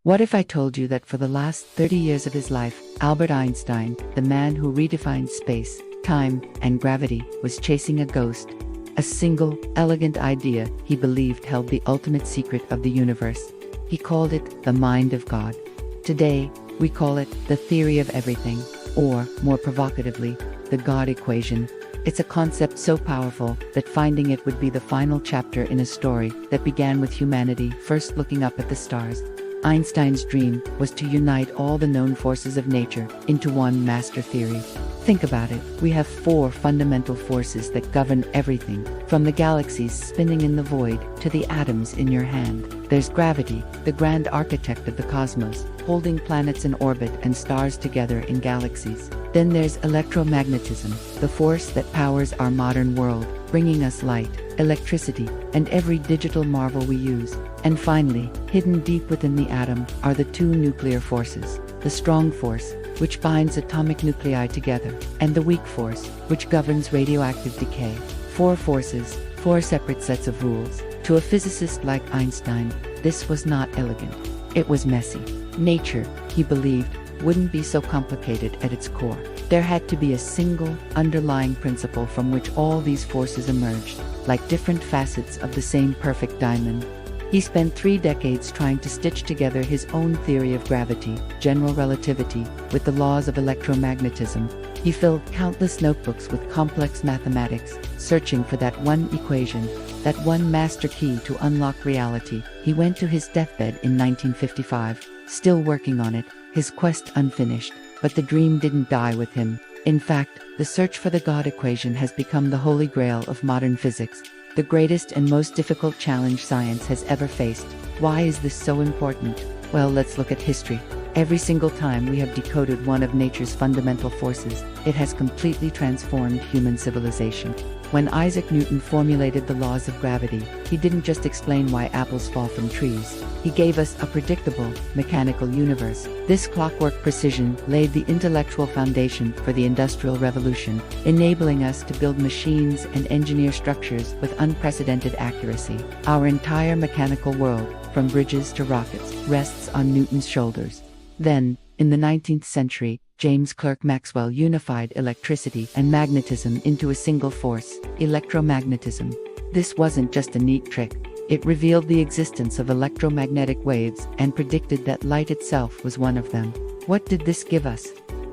What if I told you that for the last 30 years of his life, Albert Einstein, the man who redefined space, time, and gravity, was chasing a ghost? A single, elegant idea he believed held the ultimate secret of the universe. He called it the mind of God. Today, we call it the theory of everything, or, more provocatively, the God equation. It's a concept so powerful that finding it would be the final chapter in a story that began with humanity first looking up at the stars. Einstein's dream was to unite all the known forces of nature into one master theory. Think about it. We have four fundamental forces that govern everything, from the galaxies spinning in the void to the atoms in your hand. There's gravity, the grand architect of the cosmos, holding planets in orbit and stars together in galaxies. Then there's electromagnetism, the force that powers our modern world, bringing us light, electricity, and every digital marvel we use. And finally, hidden deep within the atom are the two nuclear forces, the strong force, which binds atomic nuclei together, and the weak force, which governs radioactive decay. Four forces, four separate sets of rules. To a physicist like Einstein, this was not elegant. It was messy. Nature, he believed, wouldn't be so complicated at its core. There had to be a single, underlying principle from which all these forces emerged, like different facets of the same perfect diamond. He spent 3 decades trying to stitch together his own theory of gravity, general relativity, with the laws of electromagnetism. He filled countless notebooks with complex mathematics, searching for that one equation, that one master key to unlock reality. He went to his deathbed in 1955, still working on it, his quest unfinished. But the dream didn't die with him. In fact, the search for the God equation has become the holy grail of modern physics, the greatest and most difficult challenge science has ever faced. Why is this so important? Well, let's look at history. Every single time we have decoded one of nature's fundamental forces, it has completely transformed human civilization. When Isaac Newton formulated the laws of gravity, he didn't just explain why apples fall from trees. He gave us a predictable, mechanical universe. This clockwork precision laid the intellectual foundation for the Industrial Revolution, enabling us to build machines and engineer structures with unprecedented accuracy. Our entire mechanical world, from bridges to rockets, rests on Newton's shoulders. Then, in the 19th century, James Clerk Maxwell unified electricity and magnetism into a single force, electromagnetism. This wasn't just a neat trick. It revealed the existence of electromagnetic waves and predicted that light itself was one of them. What did this give us?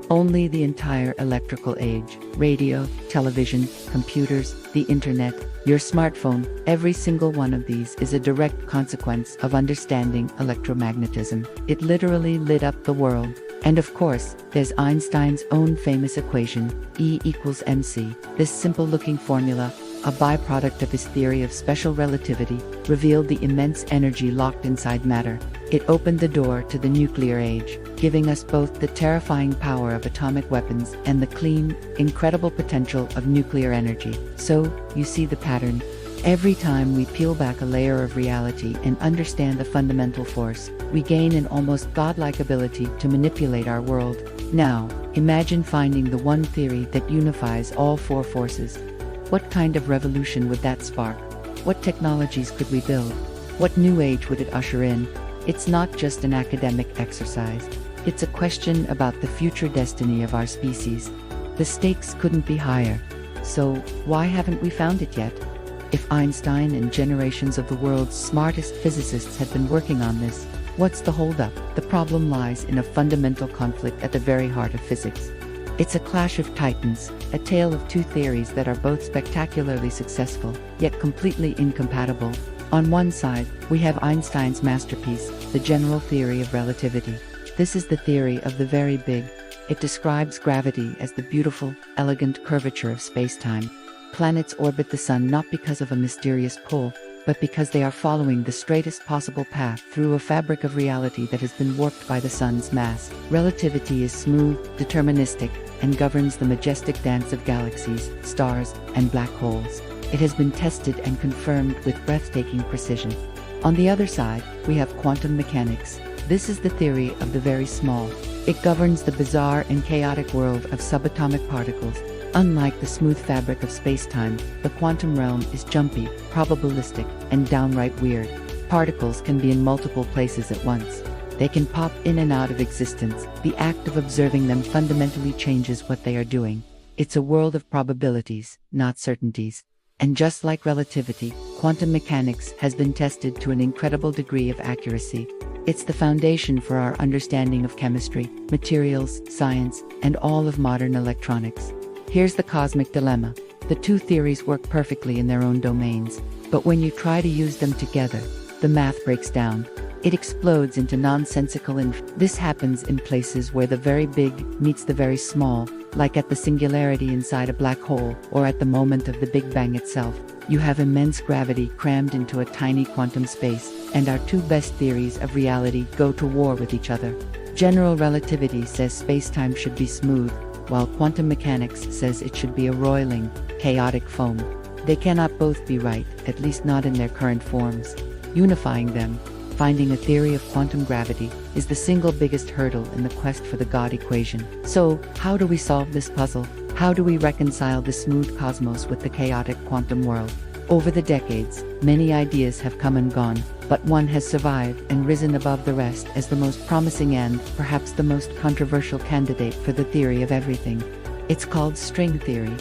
Only the entire electrical age. Radio, television, computers, the internet, your smartphone, every single one of these is a direct consequence of understanding electromagnetism. It literally lit up the world. And of course, there's Einstein's own famous equation, E equals mc. This simple-looking formula, a byproduct of his theory of special relativity, revealed the immense energy locked inside matter. It opened the door to the nuclear age, giving us both the terrifying power of atomic weapons and the clean, incredible potential of nuclear energy. So, you see the pattern. Every time we peel back a layer of reality and understand the fundamental force, we gain an almost godlike ability to manipulate our world. Now, imagine finding the one theory that unifies all four forces. What kind of revolution would that spark? What technologies could we build? What new age would it usher in? It's not just an academic exercise. It's a question about the future destiny of our species. The stakes couldn't be higher. So, why haven't we found it yet? If Einstein and generations of the world's smartest physicists had been working on this, what's the holdup? The problem lies in a fundamental conflict at the very heart of physics. It's a clash of titans, a tale of two theories that are both spectacularly successful, yet completely incompatible. On one side, we have Einstein's masterpiece, the general theory of relativity. This is the theory of the very big. It describes gravity as the beautiful, elegant curvature of space-time. Planets orbit the sun not because of a mysterious pull, but because they are following the straightest possible path through a fabric of reality that has been warped by the sun's mass. Relativity is smooth, deterministic, and governs the majestic dance of galaxies, stars, and black holes. It has been tested and confirmed with breathtaking precision. On the other side, we have quantum mechanics. This is the theory of the very small. It governs the bizarre and chaotic world of subatomic particles. Unlike the smooth fabric of space-time, the quantum realm is jumpy, probabilistic, and downright weird. Particles can be in multiple places at once. They can pop in and out of existence. The act of observing them fundamentally changes what they are doing. It's a world of probabilities, not certainties. And just like relativity, quantum mechanics has been tested to an incredible degree of accuracy. It's the foundation for our understanding of chemistry, materials, science, and all of modern electronics. Here's the cosmic dilemma. The two theories work perfectly in their own domains, but when you try to use them together, the math breaks down. It explodes into nonsensical This happens in places where the very big meets the very small, like at the singularity inside a black hole, or at the moment of the Big Bang itself. You have immense gravity crammed into a tiny quantum space, and our two best theories of reality go to war with each other. General relativity says space-time should be smooth, while quantum mechanics says it should be a roiling, chaotic foam. They cannot both be right, at least not in their current forms. Unifying them, finding a theory of quantum gravity, is the single biggest hurdle in the quest for the God equation. So, how do we solve this puzzle? How do we reconcile the smooth cosmos with the chaotic quantum world? Over the decades, many ideas have come and gone, but one has survived and risen above the rest as the most promising and, perhaps the most controversial candidate for the theory of everything. It's called string theory.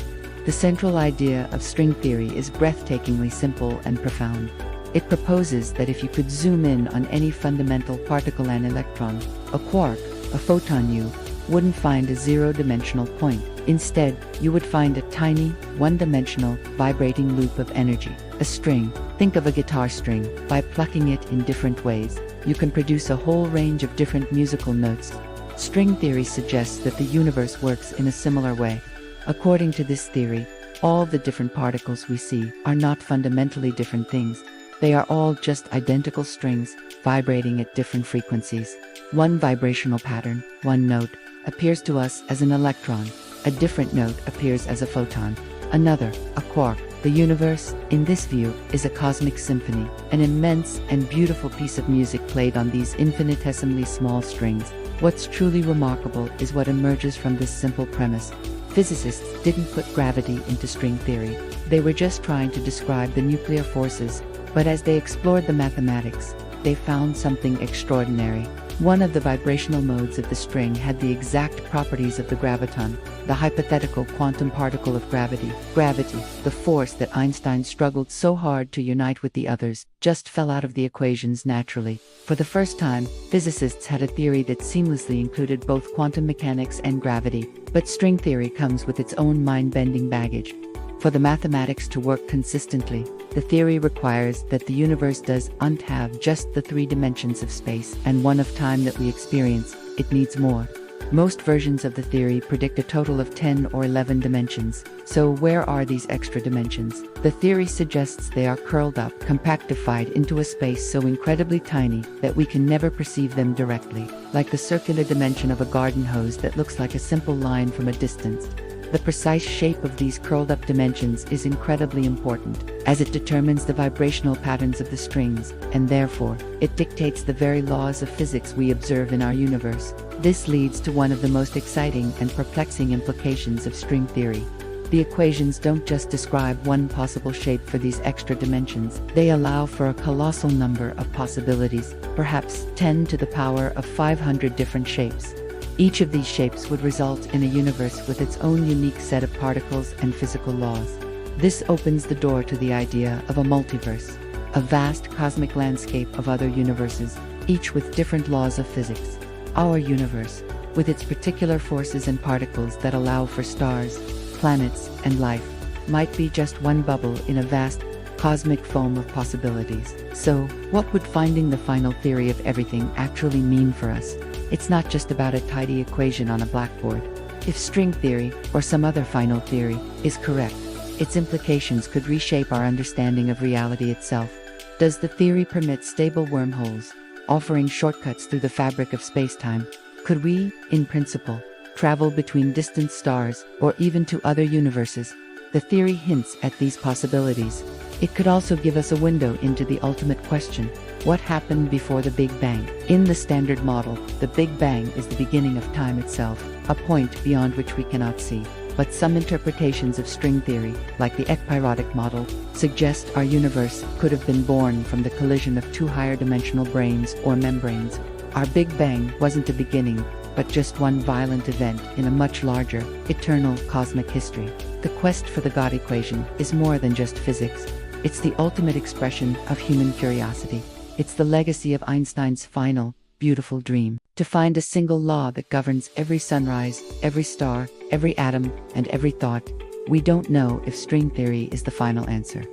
The central idea of string theory is breathtakingly simple and profound. It proposes that if you could zoom in on any fundamental particle, an electron, a quark, a photon, you wouldn't find a zero-dimensional point. Instead, you would find a tiny, one-dimensional, vibrating loop of energy, a string. Think of a guitar string. By plucking it in different ways, you can produce a whole range of different musical notes. String theory suggests that the universe works in a similar way. According to this theory, all the different particles we see are not fundamentally different things. They are all just identical strings, vibrating at different frequencies. One vibrational pattern, one note, appears to us as an electron. A different note appears as a photon. Another, a quark. The universe, in this view, is a cosmic symphony, an immense and beautiful piece of music played on these infinitesimally small strings. What's truly remarkable is what emerges from this simple premise. Physicists didn't put gravity into string theory. They were just trying to describe the nuclear forces. But as they explored the mathematics, they found something extraordinary. One of the vibrational modes of the string had the exact properties of the graviton, the hypothetical quantum particle of gravity. Gravity, the force that Einstein struggled so hard to unite with the others, just fell out of the equations naturally. For the first time, physicists had a theory that seamlessly included both quantum mechanics and gravity. But string theory comes with its own mind-bending baggage. For the mathematics to work consistently, the theory requires that the universe doesn't have just the 3 dimensions of space and one of time that we experience. It needs more. Most versions of the theory predict a total of 10 or 11 dimensions. So where are these extra dimensions? The theory suggests they are curled up, compactified into a space so incredibly tiny that we can never perceive them directly, like the circular dimension of a garden hose that looks like a simple line from a distance. The precise shape of these curled-up dimensions is incredibly important, as it determines the vibrational patterns of the strings, and therefore, it dictates the very laws of physics we observe in our universe. This leads to one of the most exciting and perplexing implications of string theory. The equations don't just describe one possible shape for these extra dimensions. They allow for a colossal number of possibilities, perhaps 10 to the power of 500 different shapes. Each of these shapes would result in a universe with its own unique set of particles and physical laws. This opens the door to the idea of a multiverse, a vast cosmic landscape of other universes, each with different laws of physics. Our universe, with its particular forces and particles that allow for stars, planets, and life, might be just one bubble in a vast, cosmic foam of possibilities. So, what would finding the final theory of everything actually mean for us? It's not just about a tidy equation on a blackboard. If string theory, or some other final theory, is correct, its implications could reshape our understanding of reality itself. Does the theory permit stable wormholes, offering shortcuts through the fabric of space-time? Could we, in principle, travel between distant stars, or even to other universes? The theory hints at these possibilities. It could also give us a window into the ultimate question: what happened before the Big Bang? In the Standard Model, the Big Bang is the beginning of time itself, a point beyond which we cannot see. But some interpretations of string theory, like the ekpyrotic model, suggest our universe could have been born from the collision of 2 higher dimensional branes or membranes. Our Big Bang wasn't the beginning, but just one violent event in a much larger, eternal cosmic history. The quest for the God equation is more than just physics. It's the ultimate expression of human curiosity. It's the legacy of Einstein's final, beautiful dream. To find a single law that governs every sunrise, every star, every atom, and every thought, we don't know if string theory is the final answer.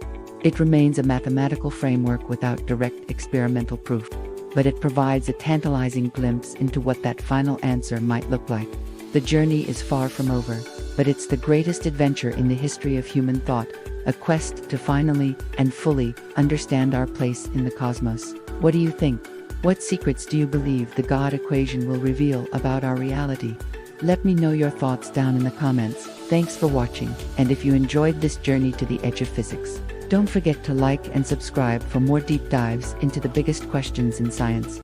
It remains a mathematical framework without direct experimental proof, but it provides a tantalizing glimpse into what that final answer might look like. The journey is far from over, but it's the greatest adventure in the history of human thought, a quest to finally and fully understand our place in the cosmos. What do you think? What secrets do you believe the God equation will reveal about our reality? Let me know your thoughts down in the comments. Thanks for watching, and if you enjoyed this journey to the edge of physics, don't forget to like and subscribe for more deep dives into the biggest questions in science.